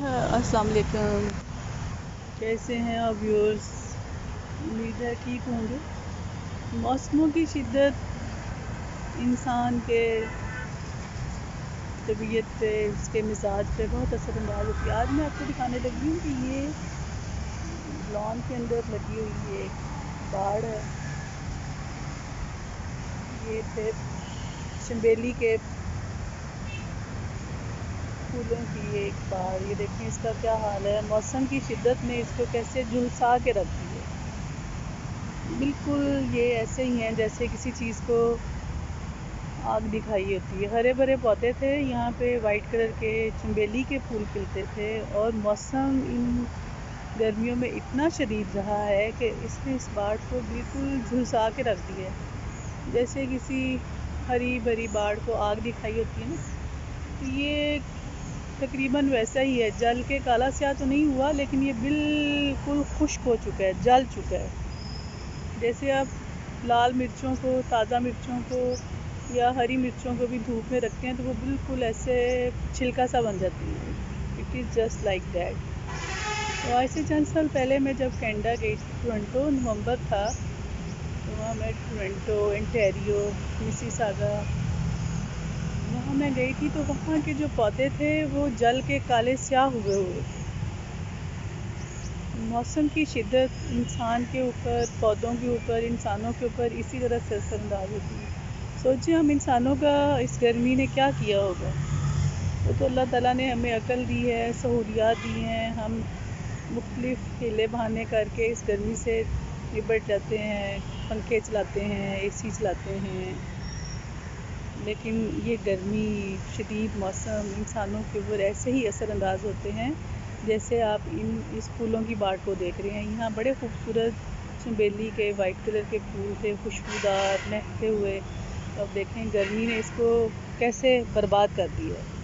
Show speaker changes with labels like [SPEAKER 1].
[SPEAKER 1] अस्सलाम वालेकुम। कैसे हैं आप व्यूअर्स? उम्मीद है ठीक होंगे। मौसमों की शिद्दत इंसान के तबीयत पे, उसके मिजाज पे बहुत असरअंदाज होती है। आज मैं आपको दिखाने लगी हूँ कि ये लॉन के अंदर लगी हुई एक बाड़ है। ये थे चंबेली के फूलों की एक बाड़। ये देखें इसका क्या हाल है। मौसम की शिद्दत ने इसको कैसे झुलसा के रख दी है। बिल्कुल ये ऐसे ही हैं जैसे किसी चीज़ को आग दिखाई होती है। हरे भरे पौधे थे यहाँ पे, वाइट कलर के चंबेली के फूल खिलते थे। और मौसम इन गर्मियों में इतना शदीद रहा है कि इसने इस बाड़ को बिल्कुल झुलसा के रख दिया है। जैसे किसी हरी भरी बाड़ को आग दिखाई होती है ना, तो ये तकरीबन वैसा ही है। जल के काला स्याह तो नहीं हुआ, लेकिन ये बिल्कुल खुश्क हो चुका है, जल चुका है। जैसे आप लाल मिर्चों को, ताज़ा मिर्चों को या हरी मिर्चों को भी धूप में रखते हैं तो वो बिल्कुल ऐसे छिलका सा बन जाती है। It is just like that. तो आज से चंद साल पहले मैं जब कनाडा गई थी, टोरंटो, नवंबर था, तो वहाँ मैं टोरंटो, ओंटारियो, मिसिसागा, वहाँ मैं गई थी। तो वहाँ के जो पौधे थे वो जल के काले स्याह हुए हुए थे। मौसम की शिद्दत इंसान के ऊपर, पौधों के ऊपर, इंसानों के ऊपर इसी तरह से असरअंदाज होती है। सोचिए हम इंसानों का इस गर्मी ने क्या किया होगा। वो तो अल्लाह ताला ने हमें अकल दी है, सहूलियात दी हैं, हम मुख्तलिफ़ हीले बहाने करके इस गर्मी से निपट जाते हैं। पंखे चलाते हैं, एसी चलाते हैं, लेकिन ये गर्मी, शदीद मौसम इंसानों के ऊपर ऐसे ही असरअंदाज होते हैं जैसे आप इस फूलों की बाड़ को देख रहे हैं। यहाँ बड़े खूबसूरत चंबेली के वाइट कलर के फूल थे, खुशबूदार, महकते हुए। तो अब देखें गर्मी ने इसको कैसे बर्बाद कर दिया है।